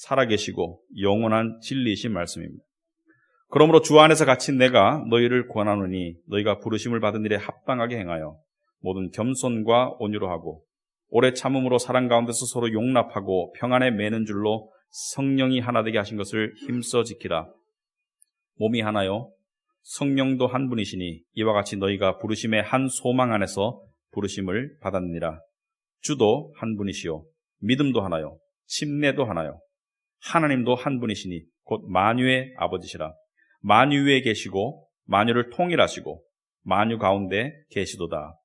살아계시고 영원한 진리이신 말씀입니다. 그러므로 주 안에서 갇힌 내가 너희를 권하노니 너희가 부르심을 받은 일에 합당하게 행하여 모든 겸손과 온유로 하고 오래 참음으로 사랑 가운데서 서로 용납하고 평안에 매는 줄로 성령이 하나 되게 하신 것을 힘써 지키라. 몸이 하나요 성령도 한 분이시니 이와 같이 너희가 부르심의 한 소망 안에서 부르심을 받았느니라. 주도 한 분이시요 믿음도 하나요 침례도 하나요 하나님도 한 분이시니 곧 만유의 아버지시라. 만유 위에 계시고 만유를 통일하시고 만유 가운데 계시도다.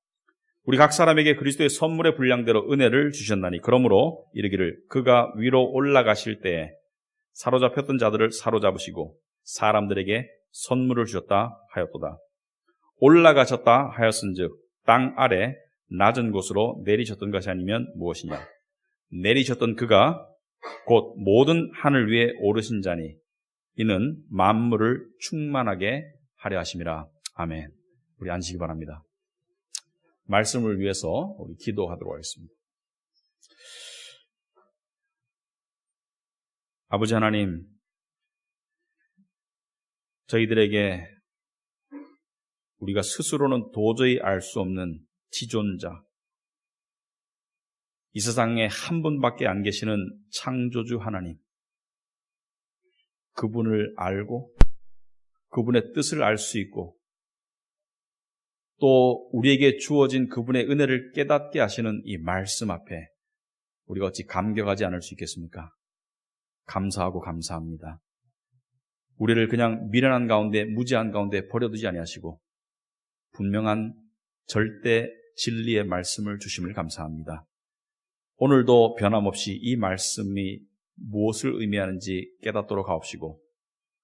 우리 각 사람에게 그리스도의 선물의 분량대로 은혜를 주셨나니 그러므로 이르기를 그가 위로 올라가실 때에 사로잡혔던 자들을 사로잡으시고 사람들에게 선물을 주셨다 하였도다. 올라가셨다 하였은즉 땅 아래 낮은 곳으로 내리셨던 것이 아니면 무엇이냐. 내리셨던 그가 곧 모든 하늘 위에 오르신 자니 이는 만물을 충만하게 하려 하심이라. 아멘. 우리 앉으시기 바랍니다. 말씀을 위해서 우리 기도하도록 하겠습니다. 아버지 하나님, 저희들에게 우리가 스스로는 도저히 알 수 없는 지존자, 이 세상에 한 분밖에 안 계시는 창조주 하나님, 그분을 알고 그분의 뜻을 알 수 있고 또 우리에게 주어진 그분의 은혜를 깨닫게 하시는 이 말씀 앞에 우리가 어찌 감격하지 않을 수 있겠습니까? 감사하고 감사합니다. 우리를 그냥 미련한 가운데 무지한 가운데 버려두지 아니하시고 분명한 절대 진리의 말씀을 주심을 감사합니다. 오늘도 변함없이 이 말씀이 무엇을 의미하는지 깨닫도록 하옵시고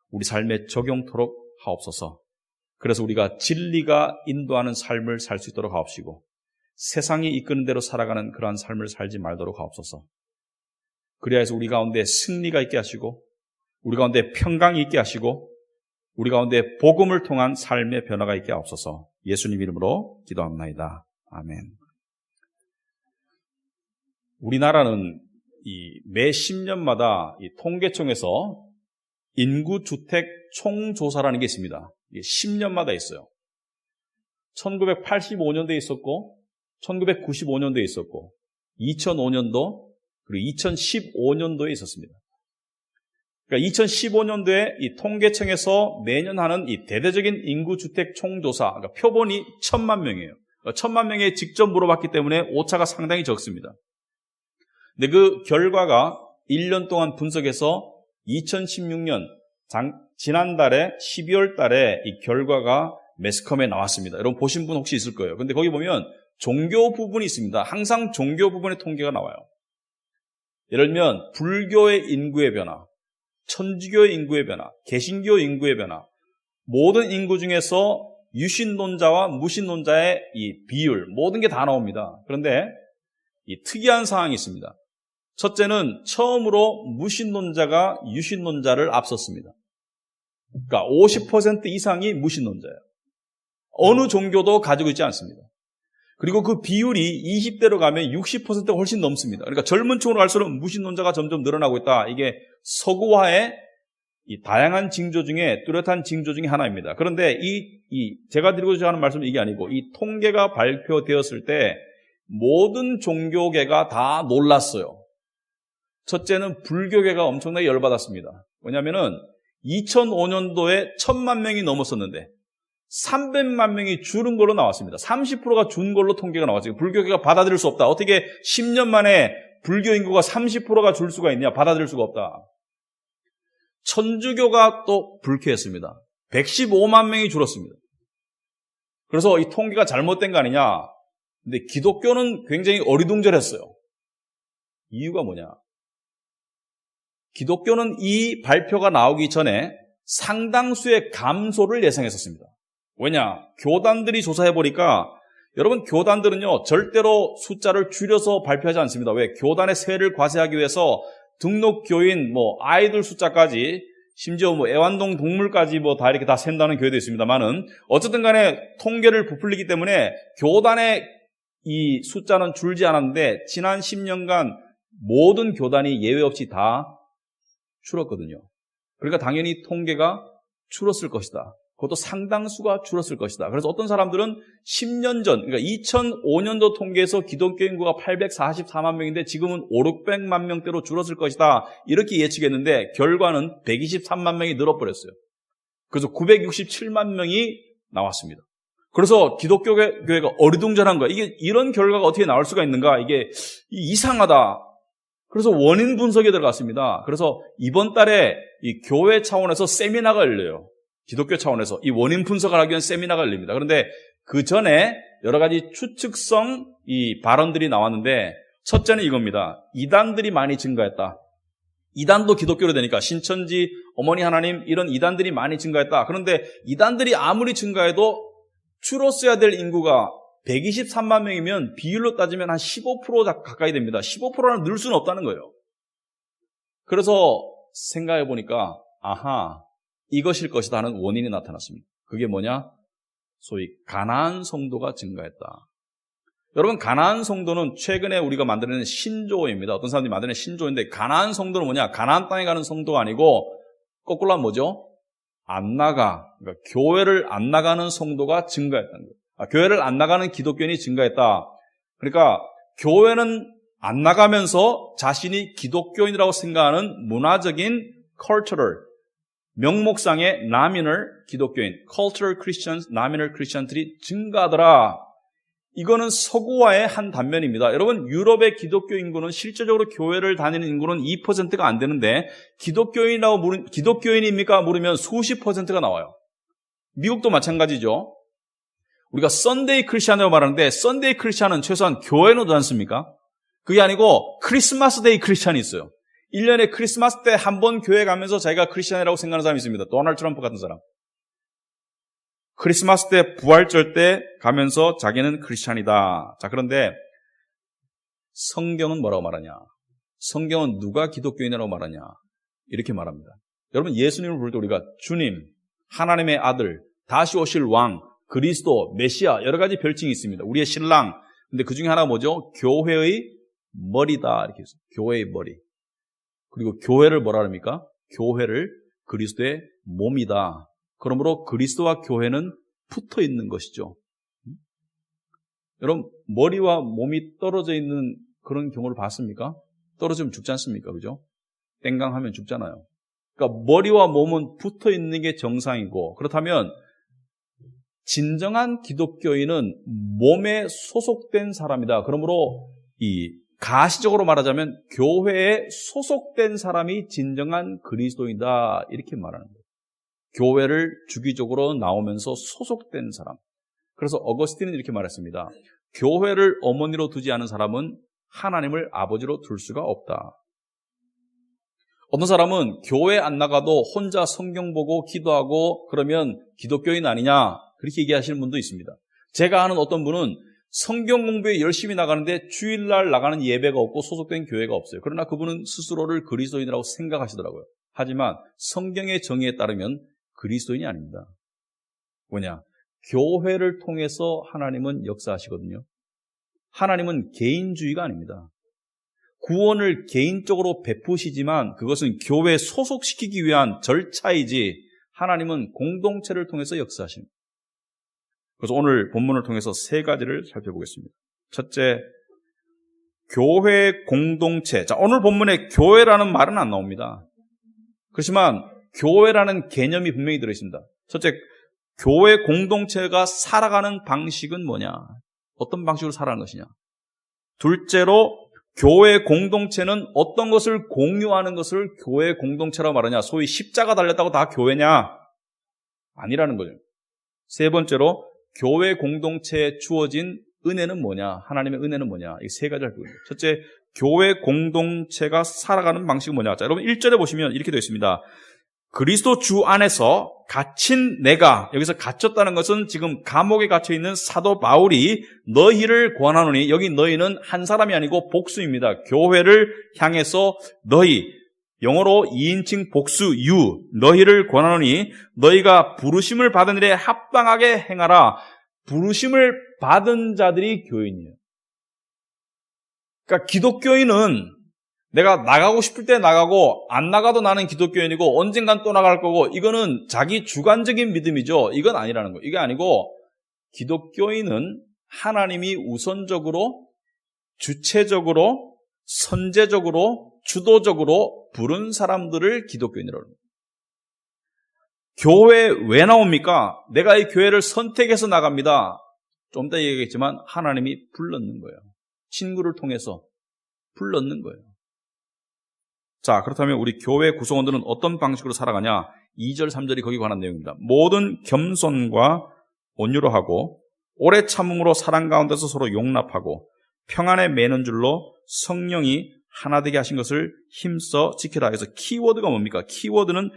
우리 삶에 적용토록 하옵소서. 그래서 우리가 진리가 인도하는 삶을 살 수 있도록 하옵시고 세상이 이끄는 대로 살아가는 그러한 삶을 살지 말도록 하옵소서. 그리하여 해서 우리 가운데 승리가 있게 하시고 우리 가운데 평강이 있게 하시고 우리 가운데 복음을 통한 삶의 변화가 있게 하옵소서. 예수님 이름으로 기도합나이다. 아멘. 우리나라는 매 10년마다 통계청에서 인구주택 총조사라는 게 있습니다. 10년마다 있어요. 1985년도에 있었고 1995년도에 있었고 2005년도 그리고 2015년도에 있었습니다. 그러니까 2015년도에 이 통계청에서 매년 하는 이 대대적인 인구주택 총조사, 그러니까 표본이 1000만 명이에요. 1000만 명에 직접 물어봤기 때문에 오차가 상당히 적습니다. 근데 그 결과가 1년 동안 분석해서 2016년 지난달에 12월 달에 이 결과가 매스컴에 나왔습니다. 여러분 보신 분 혹시 있을 거예요. 근데 거기 보면 종교 부분이 있습니다. 항상 종교 부분의 통계가 나와요. 예를 들면 불교의 인구의 변화, 천주교의 인구의 변화, 개신교 인구의 변화, 모든 인구 중에서 유신론자와 무신론자의 이 비율, 모든 게 다 나옵니다. 그런데 이 특이한 사항이 있습니다. 첫째는 처음으로 무신론자가 유신론자를 앞섰습니다. 그러니까 50% 이상이 무신론자예요. 어느 종교도 가지고 있지 않습니다. 그리고 그 비율이 20대로 가면 60%가 훨씬 넘습니다. 그러니까 젊은 층으로 갈수록 무신론자가 점점 늘어나고 있다. 이게 서구화의 이 다양한 징조 중에 뚜렷한 징조 중에 하나입니다. 그런데 제가 드리고자 하는 말씀은 이게 아니고 이 통계가 발표되었을 때 모든 종교계가 다 놀랐어요. 첫째는 불교계가 엄청나게 열받았습니다. 왜냐하면은 2005년도에 1000만 명이 넘었었는데 300만 명이 줄은 걸로 나왔습니다. 30%가 준 걸로 통계가 나왔어요. 불교계가 받아들일 수 없다. 어떻게 10년 만에 불교 인구가 30%가 줄 수가 있냐? 받아들일 수가 없다. 천주교가 또 불쾌했습니다. 115만 명이 줄었습니다. 그래서 이 통계가 잘못된 거 아니냐? 근데 기독교는 굉장히 어리둥절했어요. 이유가 뭐냐? 기독교는 이 발표가 나오기 전에 상당수의 감소를 예상했었습니다. 왜냐? 교단들이 조사해보니까 여러분 교단들은요 절대로 숫자를 줄여서 발표하지 않습니다. 왜? 교단의 세를 과세하기 위해서 등록 교인, 아이들 숫자까지 심지어 애완동 동물까지 다 이렇게 다 센다는 교회도 있습니다만은 어쨌든 간에 통계를 부풀리기 때문에 교단의 이 숫자는 줄지 않았는데 지난 10년간 모든 교단이 예외 없이 다 줄었거든요. 그러니까 당연히 통계가 줄었을 것이다. 그것도 상당수가 줄었을 것이다. 그래서 어떤 사람들은 10년 전, 그러니까 2005년도 통계에서 기독교 인구가 844만 명인데 지금은 500만 명대로 줄었을 것이다. 이렇게 예측했는데 결과는 123만 명이 늘어버렸어요. 그래서 967만 명이 나왔습니다. 그래서 기독교 교회가 어리둥절한 거야. 이게 이런 결과가 어떻게 나올 수가 있는가? 이게 이상하다. 그래서 원인 분석에 들어갔습니다. 그래서 이번 달에 이 교회 차원에서 세미나가 열려요. 기독교 차원에서 이 원인 분석을 하기 위한 세미나가 열립니다. 그런데 그 전에 여러 가지 추측성 이 발언들이 나왔는데 첫째는 이겁니다. 이단들이 많이 증가했다. 이단도 기독교로 되니까 신천지, 어머니 하나님 이런 이단들이 많이 증가했다. 그런데 이단들이 아무리 증가해도 줄었어야 될 인구가 123만 명이면 비율로 따지면 한 15% 가까이 됩니다. 15%는 늘 수는 없다는 거예요. 그래서 생각해 보니까 아하, 이것일 것이다 하는 원인이 나타났습니다. 그게 뭐냐? 소위 가나안 성도가 증가했다. 여러분, 가나안 성도는 최근에 우리가 만들어낸 신조어입니다. 어떤 사람들이 만들어낸 신조어인데 가나안 성도는 뭐냐? 가나안 땅에 가는 성도가 아니고 거꾸로 하면 뭐죠? 안 나가. 그러니까 교회를 안 나가는 성도가 증가했다는 거예요. 교회를 안 나가는 기독교인이 증가했다. 그러니까 교회는 안 나가면서 자신이 기독교인이라고 생각하는 문화적인 cultural, 명목상의 nominal 기독교인, cultural Christians, nominal Christians들이 증가하더라. 이거는 서구화의 한 단면입니다. 여러분, 유럽의 기독교 인구는 실제적으로 교회를 다니는 인구는 2%가 안 되는데 기독교인입니까? 물으면 수십 %가 나와요. 미국도 마찬가지죠. 우리가 썬데이 크리스찬이라고 말하는데 썬데이 크리스찬은 최소한 교회는 오지 않습니까? 그게 아니고 크리스마스 데이 크리스찬이 있어요. 1년에 크리스마스 때 한 번 교회 가면서 자기가 크리스찬이라고 생각하는 사람이 있습니다. 도널드 트럼프 같은 사람. 크리스마스 때 부활절 때 가면서 자기는 크리스찬이다. 자, 그런데 성경은 뭐라고 말하냐? 성경은 누가 기독교인이라고 말하냐? 이렇게 말합니다. 여러분, 예수님을 부를 때 우리가 주님, 하나님의 아들, 다시 오실 왕, 그리스도, 메시아 여러 가지 별칭이 있습니다. 우리의 신랑. 근데 그 중에 하나가 뭐죠? 교회의 머리다. 이렇게 해서 교회의 머리. 그리고 교회를 뭐라 합니까? 교회를 그리스도의 몸이다. 그러므로 그리스도와 교회는 붙어 있는 것이죠. 여러분, 머리와 몸이 떨어져 있는 그런 경우를 봤습니까? 떨어지면 죽지 않습니까? 그죠? 땡강하면 죽잖아요. 그러니까 머리와 몸은 붙어 있는 게 정상이고, 그렇다면 진정한 기독교인은 몸에 소속된 사람이다. 그러므로 가시적으로 말하자면 교회에 소속된 사람이 진정한 그리스도인이다. 이렇게 말하는 거예요. 교회를 주기적으로 나오면서 소속된 사람. 그래서 어거스틴은 이렇게 말했습니다. 교회를 어머니로 두지 않은 사람은 하나님을 아버지로 둘 수가 없다. 어떤 사람은 교회 안 나가도 혼자 성경 보고 기도하고 그러면 기독교인 아니냐? 그렇게 얘기하시는 분도 있습니다. 제가 아는 어떤 분은 성경 공부에 열심히 나가는데 주일날 나가는 예배가 없고 소속된 교회가 없어요. 그러나 그분은 스스로를 그리스도인이라고 생각하시더라고요. 하지만 성경의 정의에 따르면 그리스도인이 아닙니다. 뭐냐? 교회를 통해서 하나님은 역사하시거든요. 하나님은 개인주의가 아닙니다. 구원을 개인적으로 베푸시지만 그것은 교회에 소속시키기 위한 절차이지 하나님은 공동체를 통해서 역사하십니다. 그래서 오늘 본문을 통해서 세 가지를 살펴보겠습니다. 첫째, 교회 공동체. 자, 오늘 본문에 교회라는 말은 안 나옵니다. 그렇지만 교회라는 개념이 분명히 들어있습니다. 첫째, 교회 공동체가 살아가는 방식은 뭐냐? 어떤 방식으로 살아가는 것이냐? 둘째로, 교회 공동체는 어떤 것을 공유하는 것을 교회 공동체라고 말하냐? 소위 십자가 달렸다고 다 교회냐? 아니라는 거죠. 세 번째로, 교회 공동체에 주어진 은혜는 뭐냐? 하나님의 은혜는 뭐냐? 이 세 가지를 알고 있습니다. 첫째, 교회 공동체가 살아가는 방식은 뭐냐? 자, 여러분 1절에 보시면 이렇게 되어 있습니다. 그리스도 주 안에서 갇힌 내가, 여기서 갇혔다는 것은 지금 감옥에 갇혀 있는 사도 바울이 너희를 권하노니, 여기 너희는 한 사람이 아니고 복수입니다. 교회를 향해서 너희, 영어로 2인칭 복수 you, 너희를 권하노니 너희가 부르심을 받은 일에 합당하게 행하라. 부르심을 받은 자들이 교인이에요. 그러니까 기독교인은 내가 나가고 싶을 때 나가고 안 나가도 나는 기독교인이고 언젠간 또 나갈 거고 이거는 자기 주관적인 믿음이죠. 이건 아니라는 거예요. 이게 아니고 기독교인은 하나님이 우선적으로 주체적으로 선제적으로 주도적으로 부른 사람들을 기독교인이라고 합니다. 교회 왜 나옵니까? 내가 이 교회를 선택해서 나갑니다. 좀 이따 얘기하겠지만 하나님이 불렀는 거예요. 친구를 통해서 불렀는 거예요. 자, 그렇다면 우리 교회 구성원들은 어떤 방식으로 살아가냐? 2절, 3절이 거기에 관한 내용입니다. 모든 겸손과 온유로 하고 오래 참음으로 사랑 가운데서 서로 용납하고 평안에 매는 줄로 성령이 하나 되게 하신 것을 힘써 지키라 해서 키워드가 뭡니까? 키워드는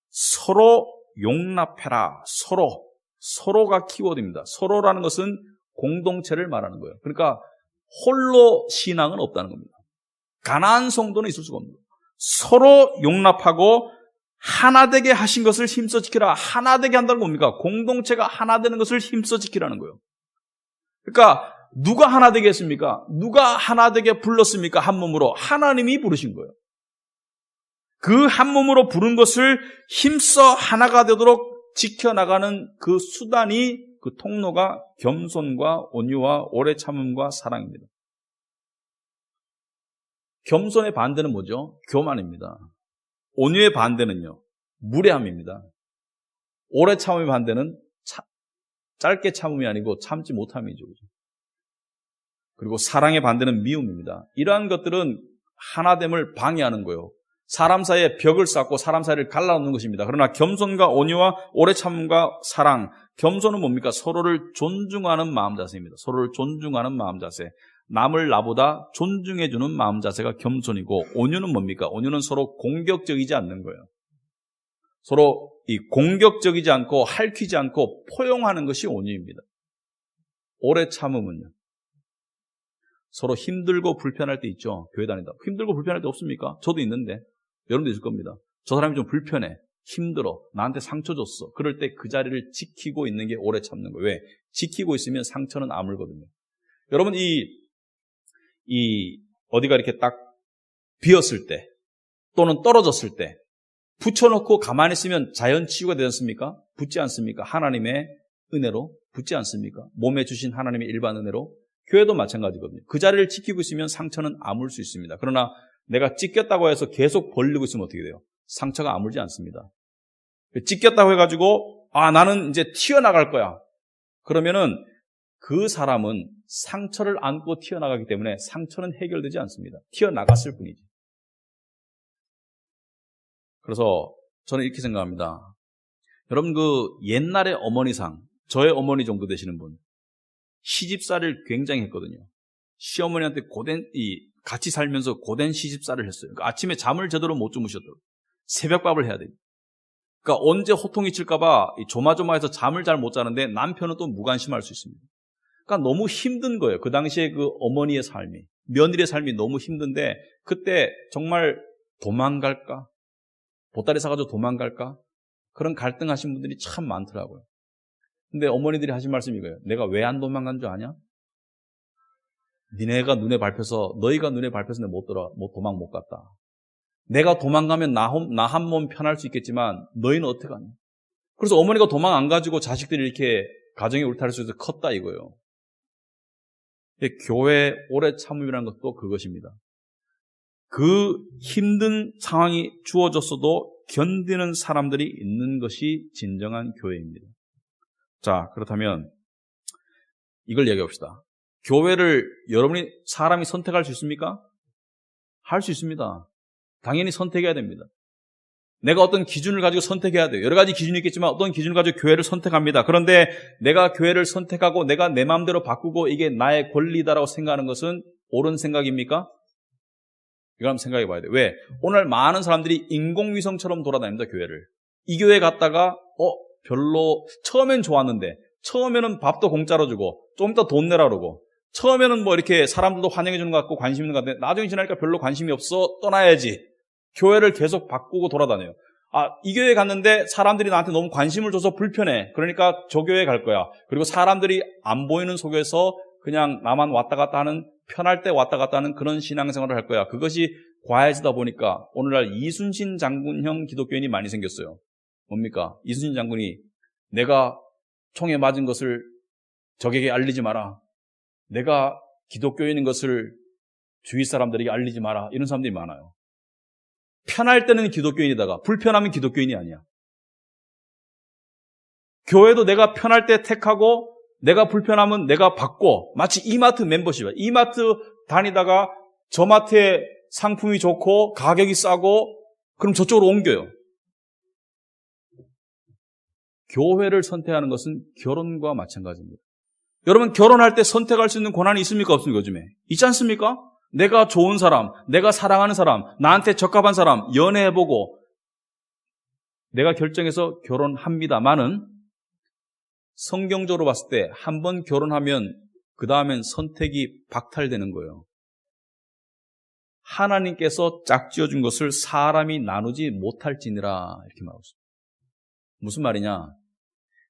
서로 용납해라. 서로가 키워드입니다. 서로라는 것은 공동체를 말하는 거예요. 그러니까 홀로 신앙은 없다는 겁니다. 가난한 성도는 있을 수가 없는 거예요. 서로 용납하고 하나 되게 하신 것을 힘써 지키라. 하나 되게 한다는 건 뭡니까? 공동체가 하나 되는 것을 힘써 지키라는 거예요. 그러니까 누가 하나 되게 했습니까? 누가 하나 되게 불렀습니까? 한 몸으로. 하나님이 부르신 거예요. 그 한 몸으로 부른 것을 힘써 하나가 되도록 지켜나가는 그 수단이, 그 통로가 겸손과 온유와 오래 참음과 사랑입니다. 겸손의 반대는 뭐죠? 교만입니다. 온유의 반대는요, 무례함입니다. 오래 참음의 반대는 짧게 참음이 아니고 참지 못함이죠. 그리고 사랑의 반대는 미움입니다. 이러한 것들은 하나됨을 방해하는 거예요. 사람 사이에 벽을 쌓고 사람 사이를 갈라놓는 것입니다. 그러나 겸손과 온유와 오래 참음과 사랑, 겸손은 뭡니까? 서로를 존중하는 마음 자세입니다. 서로를 존중하는 마음 자세. 남을 나보다 존중해주는 마음 자세가 겸손이고, 온유는 뭡니까? 온유는 서로 공격적이지 않는 거예요. 서로 이 공격적이지 않고 핥히지 않고 포용하는 것이 온유입니다. 오래 참음은요, 서로 힘들고 불편할 때 있죠. 교회 다니다 힘들고 불편할 때 없습니까? 저도 있는데 여러분도 있을 겁니다. 저 사람이 좀 불편해, 힘들어, 나한테 상처 줬어. 그럴 때 그 자리를 지키고 있는 게 오래 참는 거예요. 왜? 지키고 있으면 상처는 아물거든요. 여러분, 어디가 이렇게 딱 비었을 때 또는 떨어졌을 때 붙여놓고 가만히 있으면 자연 치유가 되지 않습니까? 붙지 않습니까? 하나님의 은혜로 붙지 않습니까? 몸에 주신 하나님의 일반 은혜로. 교회도 마찬가지거든요. 그 자리를 지키고 있으면 상처는 아물 수 있습니다. 그러나 내가 찢겼다고 해서 계속 벌리고 있으면 어떻게 돼요? 상처가 아물지 않습니다. 찢겼다고 해가지고 나는 이제 튀어나갈 거야. 그러면은 그 사람은 상처를 안고 튀어나가기 때문에 상처는 해결되지 않습니다. 튀어나갔을 뿐이지. 그래서 저는 이렇게 생각합니다. 여러분, 그 옛날의 어머니상, 저의 어머니 정도 되시는 분, 시집살이를 굉장히 했거든요. 시어머니한테 같이 살면서 고된 시집살이를 했어요. 그러니까 아침에 잠을 제대로 못 주무셨더라고요. 새벽밥을 해야 돼요. 그러니까 언제 호통이 칠까봐 조마조마해서 잠을 잘 못 자는데 남편은 또 무관심할 수 있습니다. 그러니까 너무 힘든 거예요. 그 당시에 그 어머니의 삶이, 며느리의 삶이 너무 힘든데 그때 정말 도망갈까? 보따리 사가지고 도망갈까? 그런 갈등하신 분들이 참 많더라고요. 근데 어머니들이 하신 말씀이 이거예요. 내가 왜 안 도망간 줄 아냐? 너희가 눈에 밟혀서 내가 도망 못 갔다. 내가 도망가면 나 한 몸 편할 수 있겠지만 너희는 어떻게 하냐? 그래서 어머니가 도망 안 가지고 자식들이 이렇게 가정의 울타리 속에서 컸다 이거예요. 교회 오래 참음이라는 것도 그것입니다. 그 힘든 상황이 주어졌어도 견디는 사람들이 있는 것이 진정한 교회입니다. 자, 그렇다면 이걸 얘기합시다. 교회를 여러분이 사람이 선택할 수 있습니까? 할 수 있습니다. 당연히 선택해야 됩니다. 내가 어떤 기준을 가지고 선택해야 돼요. 여러 가지 기준이 있겠지만 어떤 기준을 가지고 교회를 선택합니다. 그런데 내가 교회를 선택하고 내가 내 마음대로 바꾸고 이게 나의 권리다라고 생각하는 것은 옳은 생각입니까? 이거 한번 생각해 봐야 돼요. 왜? 오늘 많은 사람들이 인공위성처럼 돌아다닙니다, 교회를. 이 교회 갔다가 별로 처음엔 좋았는데 처음에는 밥도 공짜로 주고 좀 이따 돈 내라 그러고 처음에는 뭐 이렇게 사람들도 환영해 주는 것 같고 관심 있는 것 같은데 나중에 지나니까 별로 관심이 없어. 떠나야지. 교회를 계속 바꾸고 돌아다녀요. 이 교회 갔는데 사람들이 나한테 너무 관심을 줘서 불편해. 그러니까 저 교회 갈 거야. 그리고 사람들이 안 보이는 속에서 그냥 나만 왔다 갔다 하는, 편할 때 왔다 갔다 하는 그런 신앙생활을 할 거야. 그것이 과해지다 보니까 오늘날 이순신 장군형 기독교인이 많이 생겼어요. 뭡니까? 이순신 장군이 내가 총에 맞은 것을 적에게 알리지 마라. 내가 기독교인인 것을 주위 사람들에게 알리지 마라. 이런 사람들이 많아요. 편할 때는 기독교인이다가 불편하면 기독교인이 아니야. 교회도 내가 편할 때 택하고 내가 불편하면 내가 바꿔. 마치 이마트 멤버십이야. 이마트 다니다가 저 마트에 상품이 좋고 가격이 싸고 그럼 저쪽으로 옮겨요. 교회를 선택하는 것은 결혼과 마찬가지입니다. 여러분 결혼할 때 선택할 수 있는 권한이 있습니까? 없습니까? 요즘에 있지 않습니까? 내가 좋은 사람, 내가 사랑하는 사람, 나한테 적합한 사람 연애해보고 내가 결정해서 결혼합니다만은 성경적으로 봤을 때 한 번 결혼하면 그 다음엔 선택이 박탈되는 거예요. 하나님께서 짝지어준 것을 사람이 나누지 못할지니라 이렇게 말하고 있습니다. 무슨 말이냐?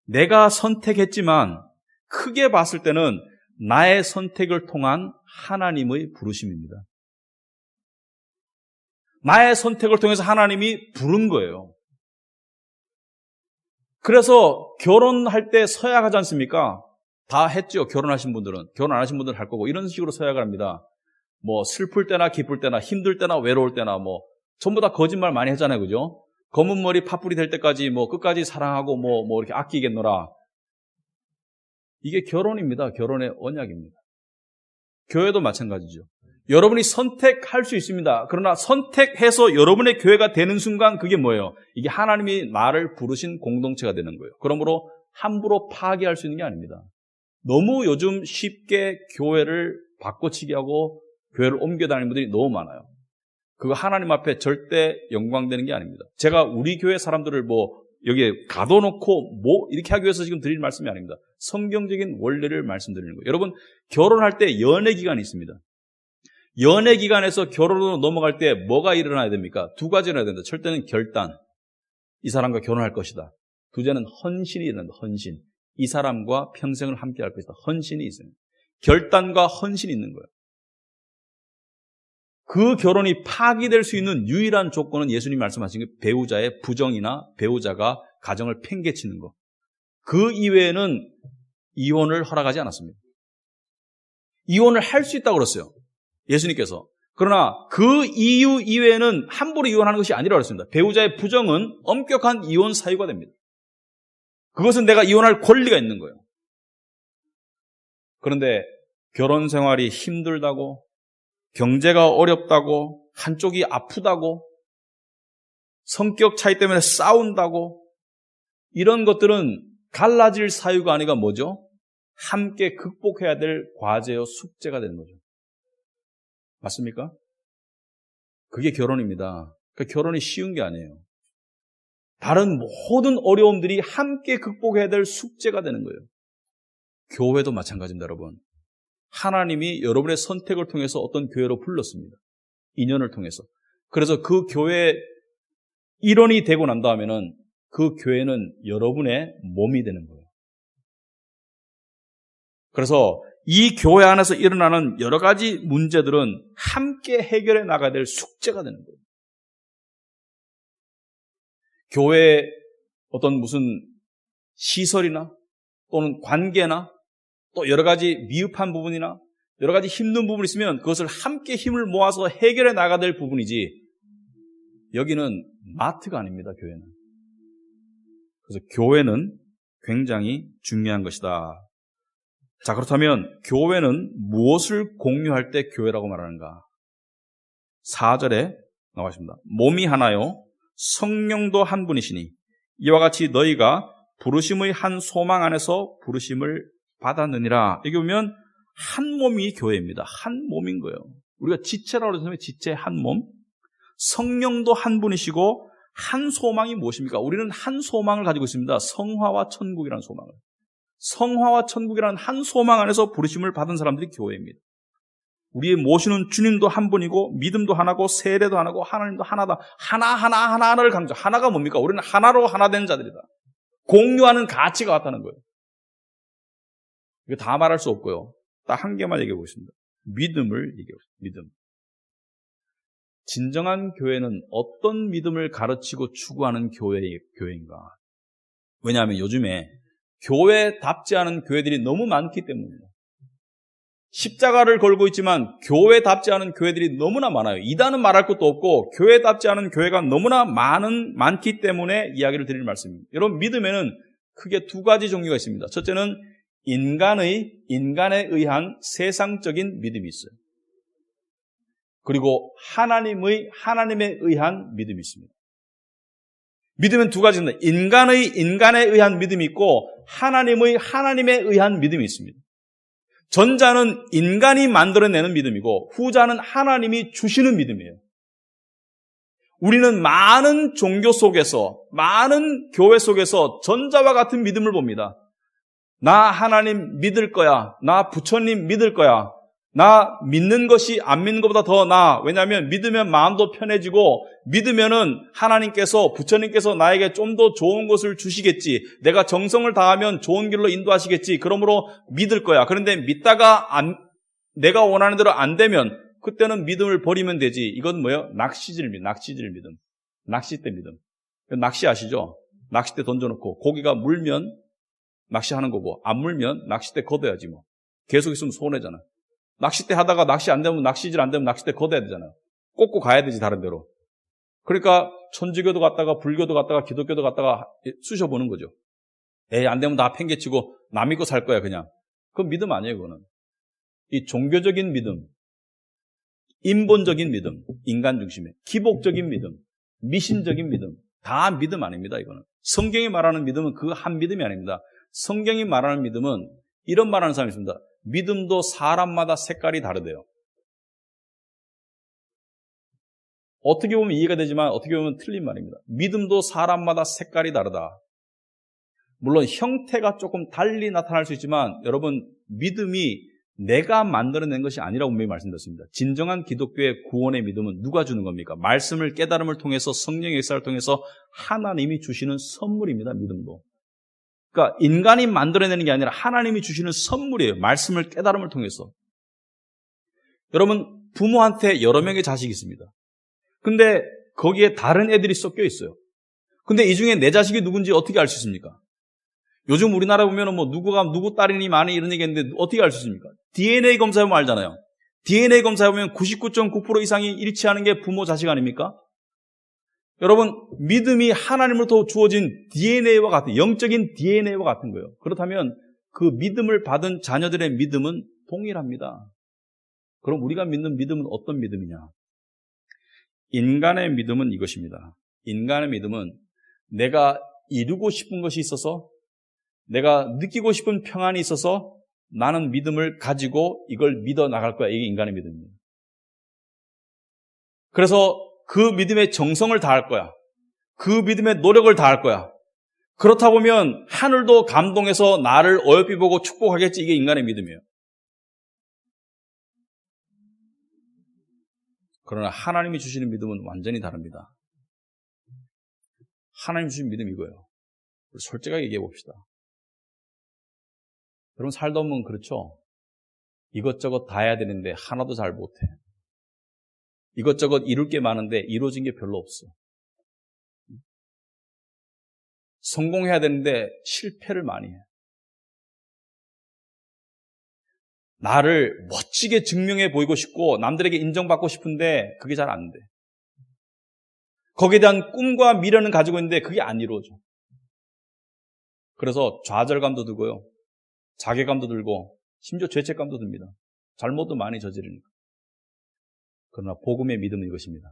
내가 선택했지만 크게 봤을 때는 나의 선택을 통한 하나님의 부르심입니다. 나의 선택을 통해서 하나님이 부른 거예요. 그래서 결혼할 때 서약하지 않습니까? 다 했죠. 결혼하신 분들은. 결혼 안 하신 분들은 할 거고 이런 식으로 서약을 합니다. 뭐 슬플 때나 기쁠 때나 힘들 때나 외로울 때나 뭐 전부 다 거짓말 많이 했잖아요. 그죠? 검은 머리 팥불이 될 때까지 뭐 끝까지 사랑하고 뭐 이렇게 아끼겠노라. 이게 결혼입니다. 결혼의 언약입니다. 교회도 마찬가지죠. 여러분이 선택할 수 있습니다. 그러나 선택해서 여러분의 교회가 되는 순간 그게 뭐예요? 이게 하나님이 나를 부르신 공동체가 되는 거예요. 그러므로 함부로 파괴할 수 있는 게 아닙니다. 너무 요즘 쉽게 교회를 바꿔치기 하고 교회를 옮겨 다니는 분들이 너무 많아요. 그거 하나님 앞에 절대 영광되는 게 아닙니다. 제가 우리 교회 사람들을 여기에 가둬놓고 이렇게 하기 위해서 지금 드릴 말씀이 아닙니다. 성경적인 원리를 말씀드리는 거예요. 여러분, 결혼할 때 연애 기간이 있습니다. 연애 기간에서 결혼으로 넘어갈 때 뭐가 일어나야 됩니까? 두 가지가 일어나야 됩니다. 첫째는 결단. 이 사람과 결혼할 것이다. 둘째는 헌신이 일어납니다. 헌신. 이 사람과 평생을 함께 할 것이다. 헌신이 있어요. 결단과 헌신이 있는 거예요. 그 결혼이 파기될 수 있는 유일한 조건은 예수님이 말씀하신 게 배우자의 부정이나 배우자가 가정을 팽개치는 것. 그 이외에는 이혼을 허락하지 않았습니다. 이혼을 할 수 있다고 그랬어요. 예수님께서. 그러나 그 이유 이외에는 함부로 이혼하는 것이 아니라고 그랬습니다. 배우자의 부정은 엄격한 이혼 사유가 됩니다. 그것은 내가 이혼할 권리가 있는 거예요. 그런데 결혼 생활이 힘들다고, 경제가 어렵다고, 한쪽이 아프다고, 성격 차이 때문에 싸운다고, 이런 것들은 갈라질 사유가 아니라 뭐죠? 함께 극복해야 될 과제요, 숙제가 되는 거죠. 맞습니까? 그게 결혼입니다. 그러니까 결혼이 쉬운 게 아니에요. 다른 모든 어려움들이 함께 극복해야 될 숙제가 되는 거예요. 교회도 마찬가지입니다, 여러분. 하나님이 여러분의 선택을 통해서 어떤 교회로 불렀습니다. 인연을 통해서. 그래서 그 교회의 일원이 되고 난 다음에는 그 교회는 여러분의 몸이 되는 거예요. 그래서 이 교회 안에서 일어나는 여러 가지 문제들은 함께 해결해 나가야 될 숙제가 되는 거예요. 교회에 어떤 무슨 시설이나 또는 관계나 또 여러 가지 미흡한 부분이나 여러 가지 힘든 부분이 있으면 그것을 함께 힘을 모아서 해결해 나가야 될 부분이지 여기는 마트가 아닙니다. 교회는. 그래서 교회는 굉장히 중요한 것이다. 자, 그렇다면 교회는 무엇을 공유할 때 교회라고 말하는가? 4절에 나와 있습니다. 몸이 하나요 성령도 한 분이시니 이와 같이 너희가 부르심의 한 소망 안에서 부르심을 받았느니라. 여기 보면 한 몸이 교회입니다. 한 몸인 거예요. 우리가 지체라고 그러면 지체 한 몸. 성령도 한 분이시고 한 소망이 무엇입니까? 우리는 한 소망을 가지고 있습니다. 성화와 천국이라는 소망을. 성화와 천국이라는 한 소망 안에서 부르심을 받은 사람들이 교회입니다. 우리의 모시는 주님도 한 분이고 믿음도 하나고 세례도 하나고 하나님도 하나다. 하나를 강조. 하나가 뭡니까? 우리는 하나로 하나 된 자들이다. 공유하는 가치가 같다는 거예요. 이거 다 말할 수 없고요. 딱 한 개만 얘기해 보겠습니다. 믿음을 얘기해 보겠습니다. 믿음. 진정한 교회는 어떤 믿음을 가르치고 추구하는 교회인가? 왜냐하면 요즘에 교회답지 않은 교회들이 너무 많기 때문입니다. 십자가를 걸고 있지만 교회답지 않은 교회들이 너무나 많아요. 이단은 말할 것도 없고 교회답지 않은 교회가 너무나 많기 때문에 이야기를 드리는 말씀입니다. 여러분, 믿음에는 크게 두 가지 종류가 있습니다. 첫째는 인간에 의한 세상적인 믿음이 있어요. 그리고 하나님에 의한 믿음이 있습니다. 믿음은 두 가지입니다. 인간에 의한 믿음이 있고 하나님에 의한 믿음이 있습니다. 전자는 인간이 만들어내는 믿음이고 후자는 하나님이 주시는 믿음이에요. 우리는 많은 종교 속에서, 많은 교회 속에서 전자와 같은 믿음을 봅니다. 나 하나님 믿을 거야. 나 부처님 믿을 거야. 나 믿는 것이 안 믿는 것보다 더 나아. 왜냐하면 믿으면 마음도 편해지고 믿으면은 하나님께서, 부처님께서 나에게 좀 더 좋은 것을 주시겠지. 내가 정성을 다하면 좋은 길로 인도하시겠지. 그러므로 믿을 거야. 그런데 믿다가 내가 원하는 대로 안 되면 그때는 믿음을 버리면 되지. 이건 뭐예요? 낚시질 믿음. 낚싯대 믿음. 낚시 아시죠? 낚싯대 던져놓고 고기가 물면 낚시하는 거고 안 물면 낚싯대 걷어야지 뭐. 계속 있으면 손해잖아. 낚싯대 하다가 낚시 안 되면 낚시질 안 되면 낚싯대 걷어야 되잖아요. 꽂고 가야 되지 다른 데로. 그러니까 천주교도 갔다가 불교도 갔다가 기독교도 갔다가 쑤셔보는 거죠. 에이 안 되면 다 팽개치고 남 믿고 살 거야 그냥. 그건 믿음 아니에요 그거는. 이 종교적인 믿음, 인본적인 믿음, 인간 중심의 기복적인 믿음, 미신적인 믿음 다 믿음 아닙니다 이거는. 성경이 말하는 믿음은 그 한 믿음이 아닙니다. 성경이 말하는 믿음은 이런 말하는 사람이 있습니다. 믿음도 사람마다 색깔이 다르대요. 어떻게 보면 이해가 되지만 어떻게 보면 틀린 말입니다. 믿음도 사람마다 색깔이 다르다. 물론 형태가 조금 달리 나타날 수 있지만 여러분 믿음이 내가 만들어낸 것이 아니라고 분명히 말씀드렸습니다. 진정한 기독교의 구원의 믿음은 누가 주는 겁니까? 말씀을 깨달음을 통해서 성령의 역사를 통해서 하나님이 주시는 선물입니다. 믿음도. 그러니까 인간이 만들어내는 게 아니라 하나님이 주시는 선물이에요. 말씀을 깨달음을 통해서. 여러분 부모한테 여러 명의 자식이 있습니다. 근데 거기에 다른 애들이 섞여 있어요. 근데 이 중에 내 자식이 누군지 어떻게 알 수 있습니까? 요즘 우리나라 보면은 뭐 누구 딸이니 많이 이런 얘기 했는데 어떻게 알 수 있습니까? DNA 검사해보면 알잖아요. DNA 검사해보면 99.9% 이상이 일치하는 게 부모 자식 아닙니까? 여러분 믿음이 하나님으로부터 주어진 DNA와 같은 영적인 DNA와 같은 거예요. 그렇다면 그 믿음을 받은 자녀들의 믿음은 동일합니다. 그럼 우리가 믿는 믿음은 어떤 믿음이냐? 인간의 믿음은 이것입니다. 인간의 믿음은 내가 이루고 싶은 것이 있어서 내가 느끼고 싶은 평안이 있어서 나는 믿음을 가지고 이걸 믿어 나갈 거야. 이게 인간의 믿음입니다. 그래서 그 믿음의 정성을 다할 거야. 그 믿음의 노력을 다할 거야. 그렇다 보면 하늘도 감동해서 나를 어여삐 보고 축복하겠지. 이게 인간의 믿음이에요. 그러나 하나님이 주시는 믿음은 완전히 다릅니다. 하나님 주신 믿음 이거예요. 솔직하게 얘기해 봅시다. 여러분 살다 보면 그렇죠? 이것저것 다 해야 되는데 하나도 잘 못해. 이것저것 이룰 게 많은데 이루어진 게 별로 없어. 성공해야 되는데 실패를 많이 해. 나를 멋지게 증명해 보이고 싶고 남들에게 인정받고 싶은데 그게 잘 안 돼. 거기에 대한 꿈과 미래는 가지고 있는데 그게 안 이루어져. 그래서 좌절감도 들고요. 자괴감도 들고 심지어 죄책감도 듭니다. 잘못도 많이 저지르니까. 그러나 복음의 믿음은 이것입니다.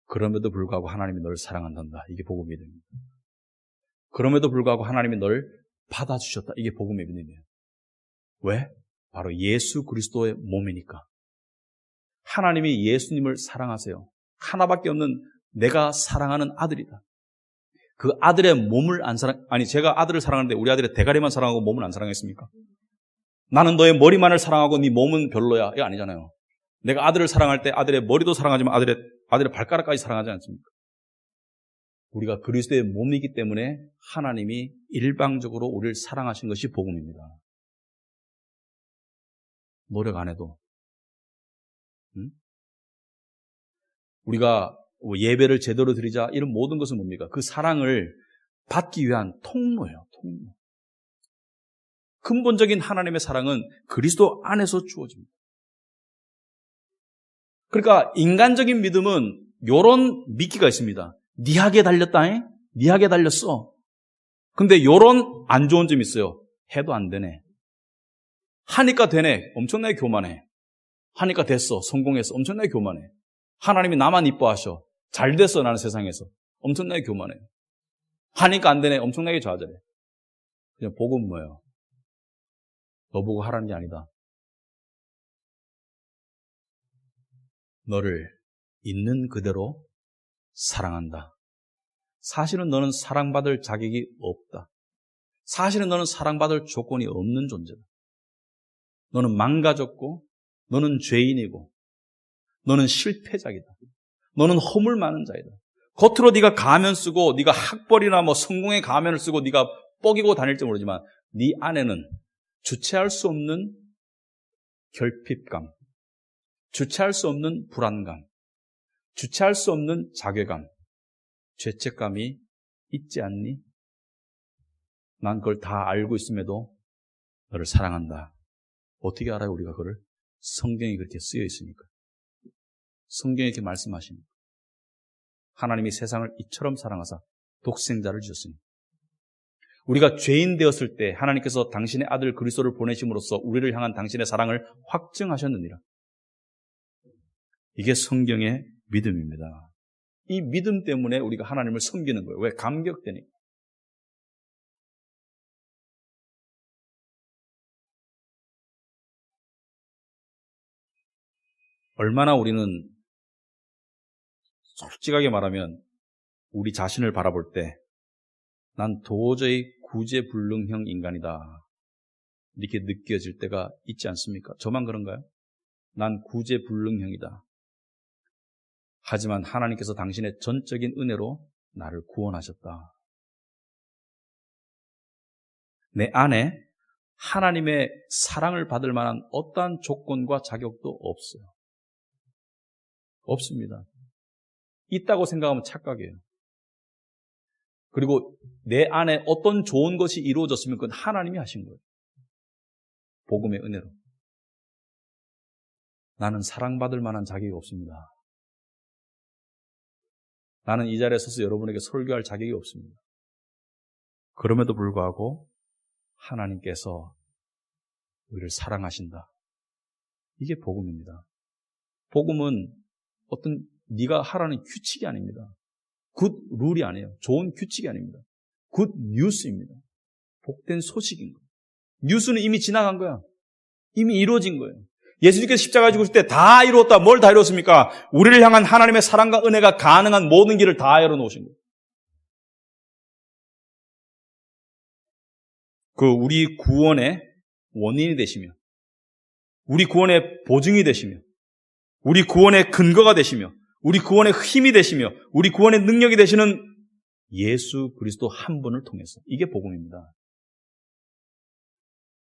그럼에도 불구하고 하나님이 널 사랑한단다. 이게 복음의 믿음입니다. 그럼에도 불구하고 하나님이 널 받아주셨다. 이게 복음의 믿음이에요. 왜? 바로 예수 그리스도의 몸이니까. 하나님이 예수님을 사랑하세요. 하나밖에 없는 내가 사랑하는 아들이다. 그 아들의 몸을 제가 아들을 사랑하는데 우리 아들의 대가리만 사랑하고 몸을 안 사랑했습니까? 나는 너의 머리만을 사랑하고 네 몸은 별로야. 이거 아니잖아요. 내가 아들을 사랑할 때 아들의 머리도 사랑하지만 아들의 발가락까지 사랑하지 않습니까? 우리가 그리스도의 몸이기 때문에 하나님이 일방적으로 우리를 사랑하신 것이 복음입니다. 노력 안 해도. 응? 우리가 예배를 제대로 드리자 이런 모든 것은 뭡니까? 그 사랑을 받기 위한 통로예요. 통로. 근본적인 하나님의 사랑은 그리스도 안에서 주어집니다. 그러니까 인간적인 믿음은 요런 미끼가 있습니다. 니하게 달렸다잉? 니하게 달렸어. 근데 요런 안 좋은 점이 있어요. 해도 안 되네. 하니까 되네. 엄청나게 교만해. 하니까 됐어. 성공했어. 엄청나게 교만해. 하나님이 나만 이뻐하셔. 잘 됐어. 나는 세상에서. 엄청나게 교만해. 하니까 안 되네. 엄청나게 좌절해. 그냥 복은 뭐예요? 너 보고 하라는 게 아니다. 너를 있는 그대로 사랑한다. 사실은 너는 사랑받을 자격이 없다. 사실은 너는 사랑받을 조건이 없는 존재다. 너는 망가졌고, 너는 죄인이고, 너는 실패자이다. 너는 허물 많은 자이다. 겉으로 네가 가면 쓰고, 네가 학벌이나 성공의 가면을 쓰고, 네가 뻐기고 다닐지 모르지만, 네 안에는 주체할 수 없는 결핍감, 주체할 수 없는 불안감, 주체할 수 없는 자괴감, 죄책감이 있지 않니? 난 그걸 다 알고 있음에도 너를 사랑한다. 어떻게 알아요, 우리가 그걸? 성경이 그렇게 쓰여 있으니까. 성경이 이렇게 말씀하십니다. 하나님이 세상을 이처럼 사랑하사 독생자를 주셨으니. 우리가 죄인 되었을 때 하나님께서 당신의 아들 그리스도를 보내심으로써 우리를 향한 당신의 사랑을 확증하셨느니라. 이게 성경의 믿음입니다. 이 믿음 때문에 우리가 하나님을 섬기는 거예요. 왜? 감격되니까. 얼마나 우리는 솔직하게 말하면 우리 자신을 바라볼 때 난 도저히 구제불능형 인간이다. 이렇게 느껴질 때가 있지 않습니까? 저만 그런가요? 난 구제불능형이다. 하지만 하나님께서 당신의 전적인 은혜로 나를 구원하셨다. 내 안에 하나님의 사랑을 받을 만한 어떠한 조건과 자격도 없어요. 없습니다. 있다고 생각하면 착각이에요. 그리고 내 안에 어떤 좋은 것이 이루어졌으면 그건 하나님이 하신 거예요. 복음의 은혜로. 나는 사랑받을 만한 자격이 없습니다. 나는 이 자리에 서서 여러분에게 설교할 자격이 없습니다. 그럼에도 불구하고 하나님께서 우리를 사랑하신다. 이게 복음입니다. 복음은 어떤 네가 하라는 규칙이 아닙니다. 굿 룰이 아니에요. 좋은 규칙이 아닙니다. 굿 뉴스입니다. 복된 소식인 거예요. 뉴스는 이미 지나간 거야. 이미 이루어진 거예요. 예수님께서 십자가 지고 오실 때 다 이루었다. 뭘 다 이루었습니까? 우리를 향한 하나님의 사랑과 은혜가 가능한 모든 길을 다 열어놓으신 거예요. 그 우리 구원의 원인이 되시며, 우리 구원의 보증이 되시며, 우리 구원의 근거가 되시며, 우리 구원의 힘이 되시며, 우리 구원의 능력이 되시는 예수 그리스도 한 분을 통해서. 이게 복음입니다.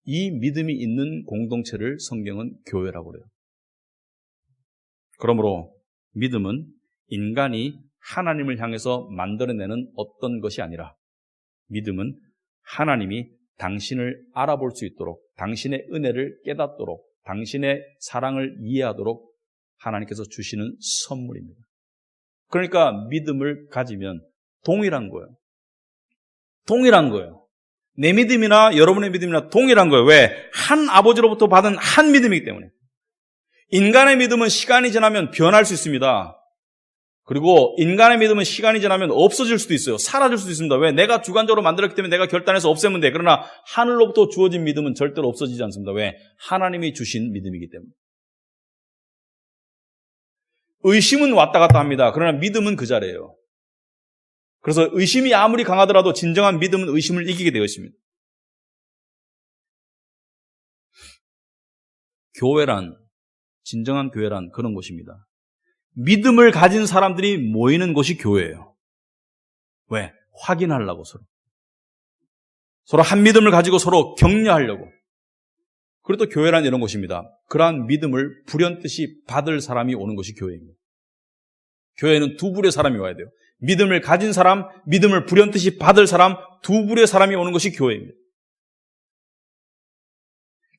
이 믿음이 있는 공동체를 성경은 교회라고 그래요. 그러므로 믿음은 인간이 하나님을 향해서 만들어내는 어떤 것이 아니라, 믿음은 하나님이 당신을 알아볼 수 있도록, 당신의 은혜를 깨닫도록, 당신의 사랑을 이해하도록 하나님께서 주시는 선물입니다. 그러니까 믿음을 가지면 동일한 거예요. 동일한 거예요. 내 믿음이나 여러분의 믿음이나 동일한 거예요. 왜? 한 아버지로부터 받은 한 믿음이기 때문에. 인간의 믿음은 시간이 지나면 변할 수 있습니다. 그리고 인간의 믿음은 시간이 지나면 없어질 수도 있어요. 사라질 수도 있습니다. 왜? 내가 주관적으로 만들었기 때문에 내가 결단해서 없애면 돼. 그러나 하늘로부터 주어진 믿음은 절대로 없어지지 않습니다. 왜? 하나님이 주신 믿음이기 때문에. 의심은 왔다 갔다 합니다. 그러나 믿음은 그 자리예요. 그래서 의심이 아무리 강하더라도 진정한 믿음은 의심을 이기게 되어 있습니다. 교회란, 진정한 교회란 그런 곳입니다. 믿음을 가진 사람들이 모이는 곳이 교회예요. 왜? 확인하려고 서로. 서로 한 믿음을 가지고 서로 격려하려고. 그리고 또 교회란 이런 곳입니다. 그러한 믿음을 불현듯이 받을 사람이 오는 곳이 교회입니다. 교회에는 두 부류의 사람이 와야 돼요. 믿음을 가진 사람, 믿음을 불현듯이 받을 사람, 두 부류의 사람이 오는 것이 교회입니다.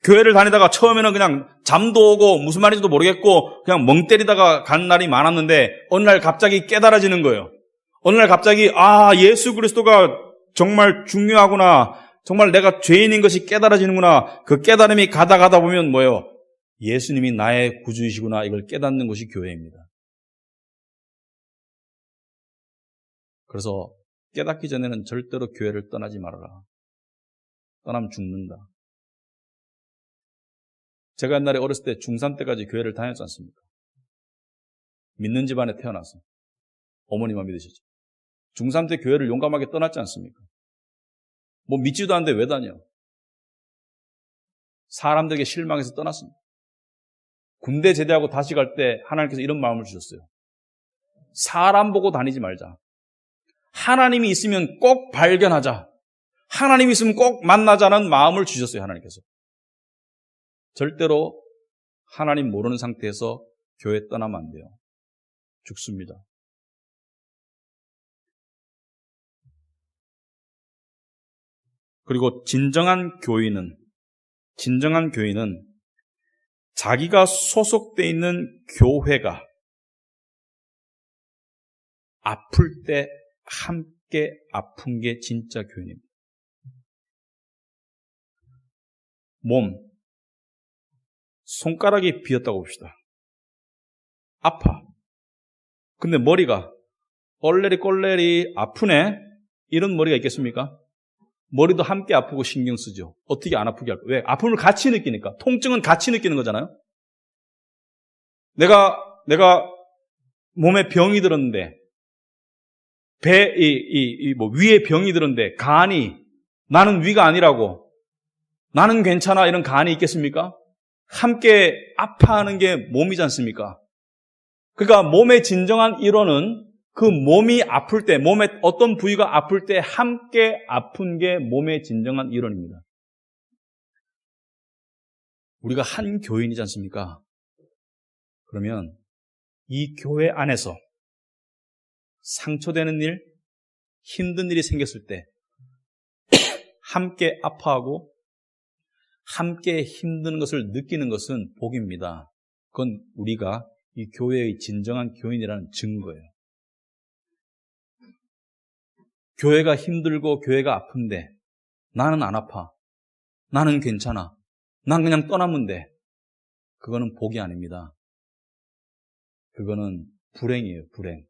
교회를 다니다가 처음에는 그냥 잠도 오고 무슨 말인지도 모르겠고 그냥 멍 때리다가 간 날이 많았는데 어느 날 갑자기 깨달아지는 거예요. 어느 날 갑자기 예수 그리스도가 정말 중요하구나. 정말 내가 죄인인 것이 깨달아지는구나. 그 깨달음이 가다 보면 뭐예요? 예수님이 나의 구주이시구나. 이걸 깨닫는 것이 교회입니다. 그래서 깨닫기 전에는 절대로 교회를 떠나지 말아라. 떠나면 죽는다. 제가 옛날에 어렸을 때 중3 때까지 교회를 다녔지 않습니까? 믿는 집안에 태어나서 어머니만 믿으셨죠. 중3 때 교회를 용감하게 떠났지 않습니까? 뭐 믿지도 않는데 왜 다녀? 사람들에게 실망해서 떠났습니다. 군대 제대하고 다시 갈 때 하나님께서 이런 마음을 주셨어요. 사람 보고 다니지 말자. 하나님이 있으면 꼭 발견하자. 하나님이 있으면 꼭 만나자는 마음을 주셨어요, 하나님께서. 절대로 하나님 모르는 상태에서 교회 떠나면 안 돼요. 죽습니다. 그리고 진정한 교인은 자기가 소속되어 있는 교회가 아플 때 함께 아픈 게 진짜 교인입니다. 몸, 손가락이 비었다고 봅시다. 아파. 근데 머리가 꼴레리 아프네? 이런 머리가 있겠습니까? 머리도 함께 아프고 신경 쓰죠. 어떻게 안 아프게 할까? 왜? 아픔을 같이 느끼니까. 통증은 같이 느끼는 거잖아요. 내가 몸에 병이 들었는데, 위에 병이 들었는데, 간이, 나는 위가 아니라고, 나는 괜찮아, 이런 간이 있겠습니까? 함께 아파하는 게 몸이지 않습니까? 그러니까 몸의 진정한 일원은 그 몸이 아플 때, 몸의 어떤 부위가 아플 때 함께 아픈 게 몸의 진정한 일원입니다. 우리가 한 교인이지 않습니까? 그러면 이 교회 안에서 상처되는 일, 힘든 일이 생겼을 때 함께 아파하고 함께 힘든 것을 느끼는 것은 복입니다. 그건 우리가 이 교회의 진정한 교인이라는 증거예요. 교회가 힘들고 교회가 아픈데 나는 안 아파. 나는 괜찮아. 난 그냥 떠나면 돼. 그거는 복이 아닙니다. 그거는 불행이에요, 불행.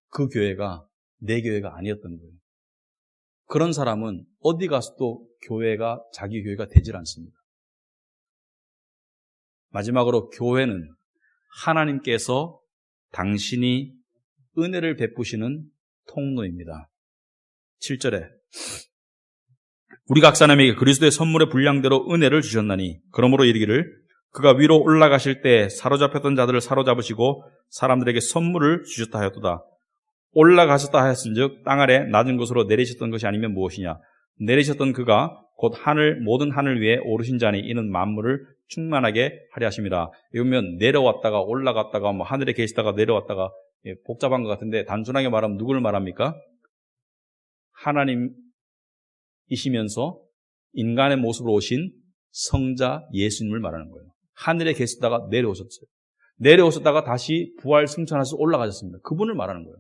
그 교회가 내 교회가 아니었던 거예요. 그런 사람은 어디 가서도 교회가 자기 교회가 되질 않습니다. 마지막으로 교회는 하나님께서 당신이 은혜를 베푸시는 통로입니다. 7절에 우리 각 사람에게 그리스도의 선물의 분량대로 은혜를 주셨나니 그러므로 이르기를 그가 위로 올라가실 때 사로잡혔던 자들을 사로잡으시고 사람들에게 선물을 주셨다 하였도다. 올라가셨다 하였은즉 땅 아래 낮은 곳으로 내리셨던 것이 아니면 무엇이냐. 내리셨던 그가 곧 모든 하늘 위에 오르신 자니 이는 만물을 충만하게 하려 하심이라. 이러면 내려왔다가 올라갔다가 하늘에 계시다가 내려왔다가 복잡한 것 같은데 단순하게 말하면 누구를 말합니까? 하나님이시면서 인간의 모습으로 오신 성자 예수님을 말하는 거예요. 하늘에 계시다가 내려오셨어요. 내려오셨다가 다시 부활 승천하셔서 올라가셨습니다. 그분을 말하는 거예요.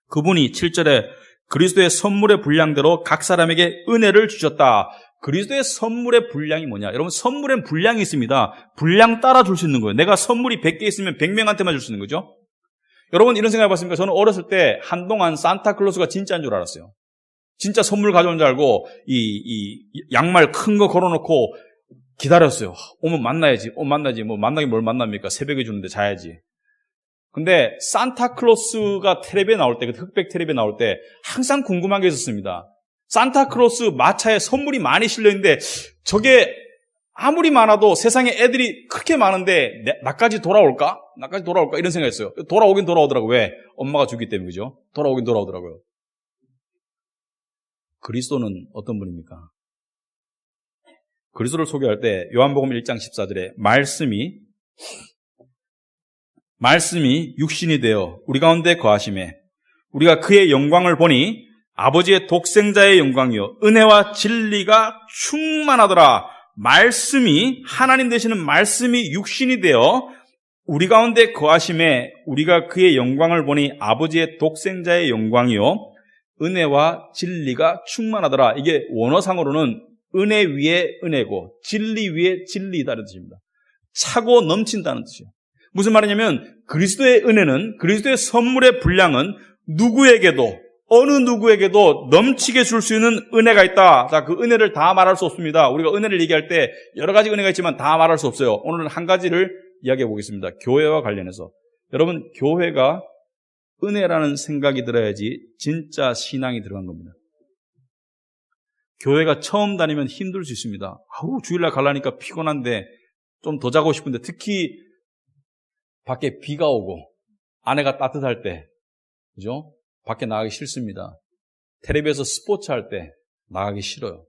그분이 7절에 그리스도의 선물의 분량대로 각 사람에게 은혜를 주셨다. 그리스도의 선물의 분량이 뭐냐? 여러분, 선물엔 분량이 있습니다. 분량 따라 줄 수 있는 거예요. 내가 선물이 100개 있으면 100명한테만 줄 수 있는 거죠. 여러분, 이런 생각 해봤습니까? 저는 어렸을 때 한동안 산타클로스가 진짜인 줄 알았어요. 진짜 선물 가져온 줄 알고 이 양말 큰 거 걸어놓고 기다렸어요. 오면 만나야지. 만나지. 뭐 만나긴 뭘 만납니까? 새벽에 주는데 자야지. 근데 산타클로스가 텔레비에 나올 때, 흑백 텔레비에 나올 때 항상 궁금한 게 있었습니다. 산타클로스 마차에 선물이 많이 실려있는데 저게 아무리 많아도 세상에 애들이 그렇게 많은데 나까지 돌아올까? 이런 생각했어요. 돌아오긴 돌아오더라고요. 왜? 엄마가 주기 때문에. 그죠? 돌아오긴 돌아오더라고요. 그리스도는 어떤 분입니까? 그리스도를 소개할 때 요한복음 1장 14절에 말씀이 육신이 되어 우리 가운데 거하심에 우리가 그의 영광을 보니 아버지의 독생자의 영광이요 은혜와 진리가 충만하더라. 말씀이, 하나님 되시는 말씀이 육신이 되어 우리 가운데 거하심에 우리가 그의 영광을 보니 아버지의 독생자의 영광이요 은혜와 진리가 충만하더라. 이게 원어상으로는 은혜 위에 은혜고 진리 위에 진리이다는 뜻입니다. 차고 넘친다는 뜻이에요. 무슨 말이냐면 그리스도의 은혜는, 그리스도의 선물의 분량은 누구에게도, 어느 누구에게도 넘치게 줄 수 있는 은혜가 있다. 자, 그 은혜를 다 말할 수 없습니다. 우리가 은혜를 얘기할 때 여러 가지 은혜가 있지만 다 말할 수 없어요. 오늘은 한 가지를 이야기해 보겠습니다. 교회와 관련해서. 여러분, 교회가 은혜라는 생각이 들어야지 진짜 신앙이 들어간 겁니다. 교회가 처음 다니면 힘들 수 있습니다. 아우, 주일날 가려니까 피곤한데 좀 더 자고 싶은데, 특히 밖에 비가 오고 아내가 따뜻할 때, 그죠? 밖에 나가기 싫습니다. 텔레비에서 스포츠 할 때 나가기 싫어요.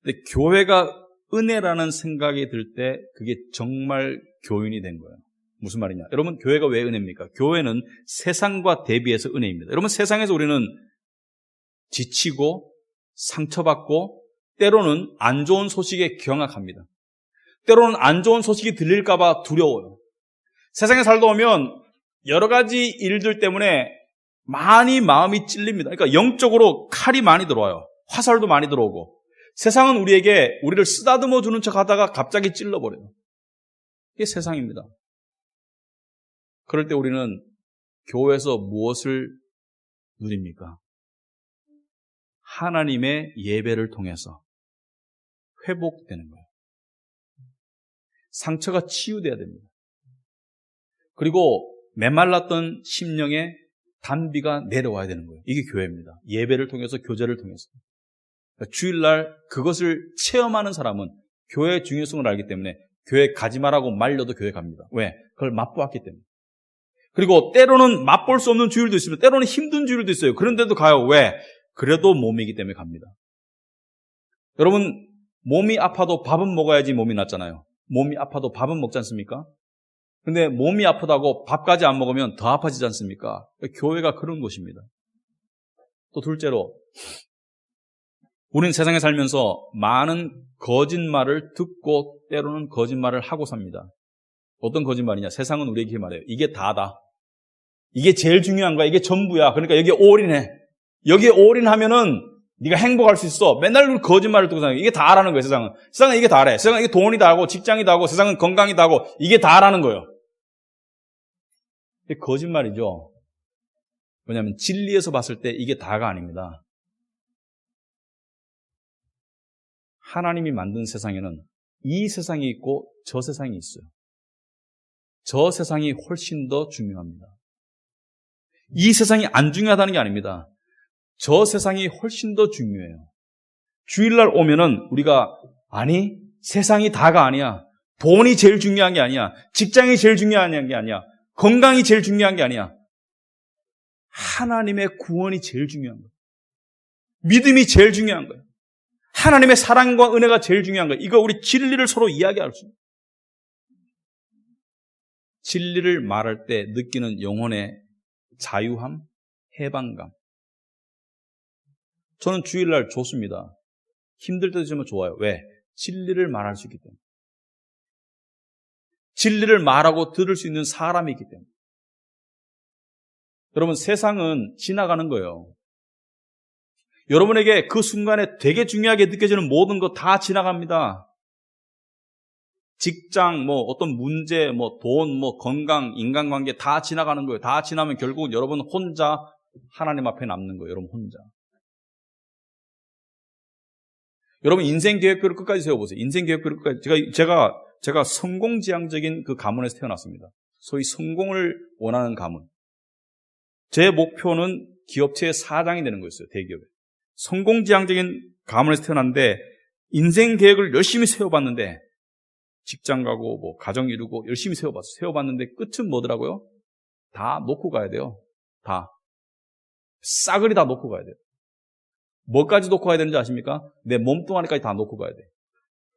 근데 교회가 은혜라는 생각이 들 때 그게 정말 교인이 된 거예요. 무슨 말이냐? 여러분, 교회가 왜 은혜입니까? 교회는 세상과 대비해서 은혜입니다. 여러분, 세상에서 우리는 지치고 상처받고 때로는 안 좋은 소식에 경악합니다. 때로는 안 좋은 소식이 들릴까 봐 두려워요. 세상에 살다 오면 여러 가지 일들 때문에 많이 마음이 찔립니다. 그러니까 영적으로 칼이 많이 들어와요. 화살도 많이 들어오고. 세상은 우리를 쓰다듬어 주는 척 하다가 갑자기 찔러버려요. 이게 세상입니다. 그럴 때 우리는 교회에서 무엇을 누립니까? 하나님의 예배를 통해서 회복되는 거예요. 상처가 치유돼야 됩니다. 그리고 메말랐던 심령에 단비가 내려와야 되는 거예요. 이게 교회입니다. 예배를 통해서, 교제를 통해서. 그러니까 주일날 그것을 체험하는 사람은 교회의 중요성을 알기 때문에 교회 가지 말라고 말려도 교회 갑니다. 왜? 그걸 맛보았기 때문에. 그리고 때로는 맛볼 수 없는 주일도 있습니다. 때로는 힘든 주일도 있어요. 그런데도 가요. 왜? 그래도 몸이기 때문에 갑니다. 여러분, 몸이 아파도 밥은 먹어야지 몸이 낫잖아요. 몸이 아파도 밥은 먹지 않습니까? 근데 몸이 아프다고 밥까지 안 먹으면 더 아파지지 않습니까? 교회가 그런 곳입니다. 또 둘째로, 우리는 세상에 살면서 많은 거짓말을 듣고 때로는 거짓말을 하고 삽니다. 어떤 거짓말이냐? 세상은 우리에게 말해요. 이게 다다. 이게 제일 중요한 거야. 이게 전부야. 그러니까 여기에 올인해. 여기에 올인하면은 네가 행복할 수 있어. 맨날 거짓말을 듣고 사는 거야. 이게 다라는 거예요, 세상은. 세상은 이게 다래. 세상은 이게 돈이 다고, 직장이 다고, 세상은 건강이 다고, 이게 다라는 거예요. 이게 거짓말이죠. 왜냐하면 진리에서 봤을 때 이게 다가 아닙니다. 하나님이 만든 세상에는 이 세상이 있고 저 세상이 있어요. 저 세상이 훨씬 더 중요합니다. 이 세상이 안 중요하다는 게 아닙니다. 저 세상이 훨씬 더 중요해요. 주일날 오면은 우리가 아니, 세상이 다가 아니야. 돈이 제일 중요한 게 아니야. 직장이 제일 중요한 게 아니야. 건강이 제일 중요한 게 아니야. 하나님의 구원이 제일 중요한 거예요. 믿음이 제일 중요한 거예요. 하나님의 사랑과 은혜가 제일 중요한 거예요. 이거 우리 진리를 서로 이야기할 수 있어요. 진리를 말할 때 느끼는 영혼의 자유함, 해방감. 저는 주일날 좋습니다. 힘들 때도 좀 좋아요. 왜? 진리를 말할 수 있기 때문에. 진리를 말하고 들을 수 있는 사람이 있기 때문에. 여러분, 세상은 지나가는 거예요. 여러분에게 그 순간에 되게 중요하게 느껴지는 모든 거 다 지나갑니다. 직장, 어떤 문제, 돈, 건강, 인간관계 다 지나가는 거예요. 다 지나면 결국은 여러분 혼자 하나님 앞에 남는 거예요. 여러분 혼자. 여러분 인생 계획표를 끝까지 세워보세요. 인생 계획표를 끝까지. 제가 성공지향적인 그 가문에서 태어났습니다. 소위 성공을 원하는 가문. 제 목표는 기업체의 사장이 되는 거였어요. 대기업에. 성공지향적인 가문에서 태어났는데 인생 계획을 열심히 세워봤는데 직장 가고 가정 이루고 열심히 세워봤는데 끝은 뭐더라고요? 다 놓고 가야 돼요. 다. 싸그리 다 놓고 가야 돼요. 뭐까지 놓고 가야 되는지 아십니까? 내 몸뚱아리까지 다 놓고 가야 돼.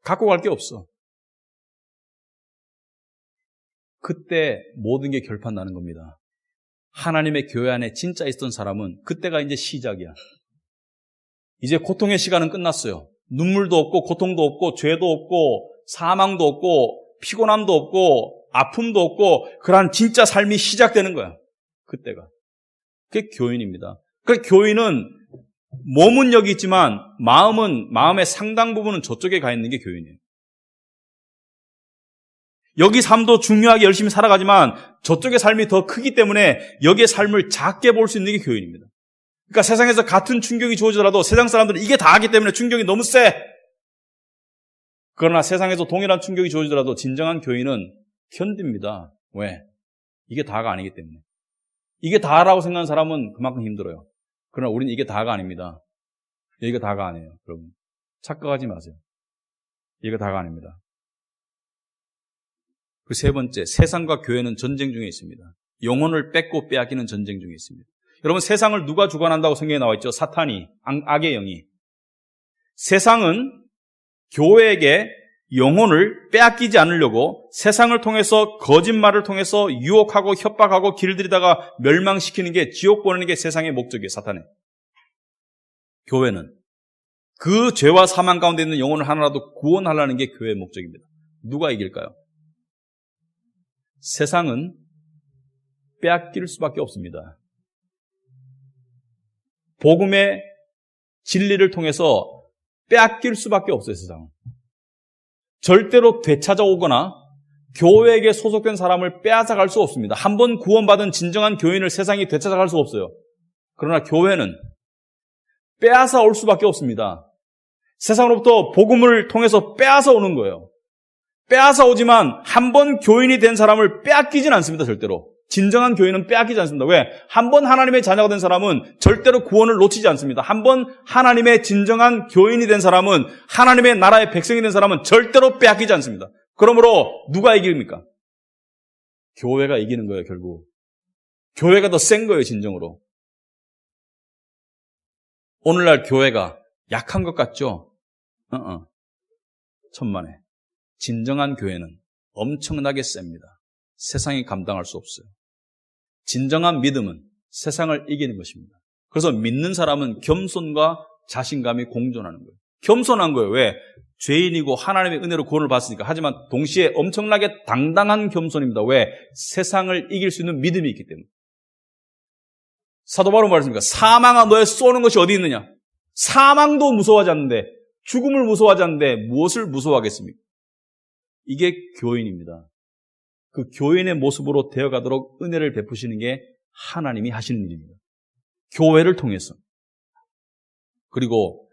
갖고 갈 게 없어. 그때 모든 게 결판 나는 겁니다. 하나님의 교회 안에 진짜 있던 사람은 그때가 이제 시작이야. 이제 고통의 시간은 끝났어요. 눈물도 없고 고통도 없고 죄도 없고 사망도 없고 피곤함도 없고 아픔도 없고 그러한 진짜 삶이 시작되는 거야. 그때가. 그게 교인입니다. 그 교인은 몸은 여기 있지만 마음의 상당 부분은 저쪽에 가 있는 게 교인이에요. 여기 삶도 중요하게 열심히 살아가지만 저쪽의 삶이 더 크기 때문에 여기의 삶을 작게 볼 수 있는 게 교인입니다. 그러니까 세상에서 같은 충격이 주어지더라도 세상 사람들은 이게 다하기 때문에 충격이 너무 세. 그러나 세상에서 동일한 충격이 주어지더라도 진정한 교인은 견딥니다. 왜? 이게 다가 아니기 때문에. 이게 다라고 생각하는 사람은 그만큼 힘들어요. 그러나 우리는 이게 다가 아닙니다. 이게 다가 아니에요. 여러분 착각하지 마세요. 이게 다가 아닙니다. 그 세 번째, 세상과 교회는 전쟁 중에 있습니다. 영혼을 뺏고 빼앗기는 전쟁 중에 있습니다. 여러분 세상을 누가 주관한다고 성경에 나와 있죠? 사탄이, 악의 영이. 세상은 교회에게 영혼을 빼앗기지 않으려고 세상을 통해서 거짓말을 통해서 유혹하고 협박하고 길들이다가 멸망시키는 게 지옥 보내는 게 세상의 목적이에요. 사탄의. 교회는 그 죄와 사망 가운데 있는 영혼을 하나라도 구원하려는 게 교회의 목적입니다. 누가 이길까요? 세상은 빼앗길 수밖에 없습니다. 복음의 진리를 통해서 빼앗길 수밖에 없어요. 세상은. 절대로 되찾아오거나 교회에게 소속된 사람을 빼앗아갈 수 없습니다. 한 번 구원받은 진정한 교인을 세상이 되찾아갈 수 없어요. 그러나 교회는 빼앗아 올 수밖에 없습니다. 세상으로부터 복음을 통해서 빼앗아 오는 거예요. 빼앗아 오지만 한 번 교인이 된 사람을 빼앗기진 않습니다. 절대로. 진정한 교인은 빼앗기지 않습니다. 왜? 한 번 하나님의 자녀가 된 사람은 절대로 구원을 놓치지 않습니다. 한 번 하나님의 진정한 교인이 된 사람은, 하나님의 나라의 백성이 된 사람은 절대로 빼앗기지 않습니다. 그러므로 누가 이깁니까? 교회가 이기는 거예요. 결국 교회가 더 센 거예요. 진정으로. 오늘날 교회가 약한 것 같죠? 천만에. 진정한 교회는 엄청나게 셉니다. 세상이 감당할 수 없어요. 진정한 믿음은 세상을 이기는 것입니다. 그래서 믿는 사람은 겸손과 자신감이 공존하는 거예요. 겸손한 거예요. 왜? 죄인이고 하나님의 은혜로 구원을 받았으니까. 하지만 동시에 엄청나게 당당한 겸손입니다. 왜? 세상을 이길 수 있는 믿음이 있기 때문에. 사도 바울은 말했습니까? 사망아 너의 쏘는 것이 어디 있느냐? 사망도 무서워하지 않는데, 죽음을 무서워하지 않는데 무엇을 무서워하겠습니까? 이게 교인입니다. 그 교인의 모습으로 되어가도록 은혜를 베푸시는 게 하나님이 하시는 일입니다. 교회를 통해서. 그리고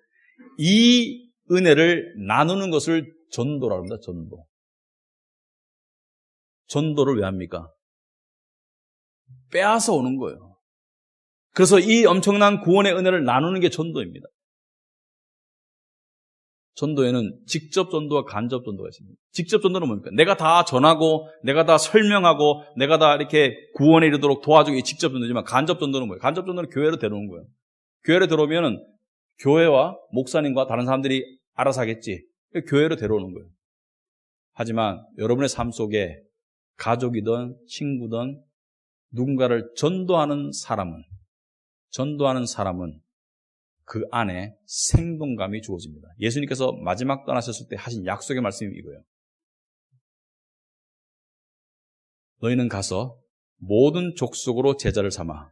이 은혜를 나누는 것을 전도라고 합니다. 전도. 전도를 왜 합니까? 빼앗아 오는 거예요. 그래서 이 엄청난 구원의 은혜를 나누는 게 전도입니다. 전도에는 직접 전도와 간접 전도가 있습니다. 직접 전도는 뭡니까? 내가 다 전하고, 내가 다 설명하고, 내가 다 이렇게 구원에 이르도록 도와주기 직접 전도지만, 간접 전도는 뭐예요? 간접 전도는 교회로 데려오는 거예요. 교회로 데려오면 교회와 목사님과 다른 사람들이 알아서 하겠지. 교회로 데려오는 거예요. 하지만 여러분의 삶 속에 가족이든 친구든 누군가를 전도하는 사람은 그 안에 생동감이 주어집니다. 예수님께서 마지막 떠나셨을 때 하신 약속의 말씀이 이거예요. 너희는 가서 모든 족속으로 제자를 삼아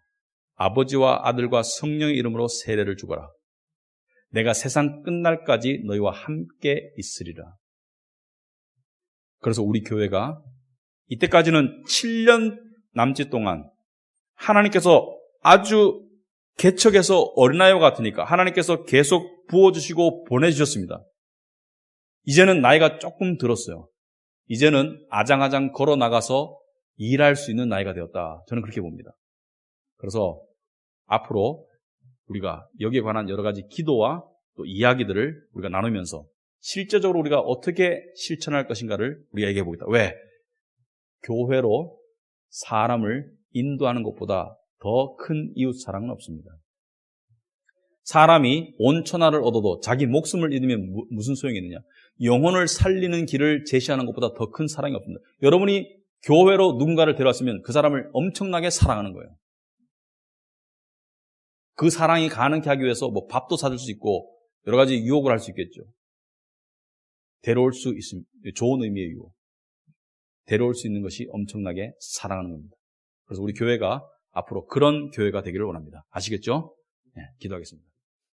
아버지와 아들과 성령의 이름으로 세례를 주거라. 내가 세상 끝날까지 너희와 함께 있으리라. 그래서 우리 교회가 이때까지는 7년 남짓 동안 하나님께서 아주 개척해서 어린아이와 같으니까 하나님께서 계속 부어주시고 보내주셨습니다. 이제는 나이가 조금 들었어요. 이제는 아장아장 걸어나가서 일할 수 있는 나이가 되었다. 저는 그렇게 봅니다. 그래서 앞으로 우리가 여기에 관한 여러 가지 기도와 또 이야기들을 우리가 나누면서 실제적으로 우리가 어떻게 실천할 것인가를 우리가 얘기해 보겠다. 왜? 교회로 사람을 인도하는 것보다 더 큰 이웃 사랑은 없습니다. 사람이 온 천하를 얻어도 자기 목숨을 잃으면 무슨 소용이 있느냐? 영혼을 살리는 길을 제시하는 것보다 더 큰 사랑이 없습니다. 여러분이 교회로 누군가를 데려왔으면 그 사람을 엄청나게 사랑하는 거예요. 그 사랑이 가능케 하기 위해서 뭐 밥도 사줄 수 있고 여러 가지 유혹을 할 수 있겠죠. 데려올 수 있습니다. 좋은 의미의 유혹. 데려올 수 있는 것이 엄청나게 사랑하는 겁니다. 그래서 우리 교회가 앞으로 그런 교회가 되기를 원합니다. 아시겠죠? 네, 기도하겠습니다.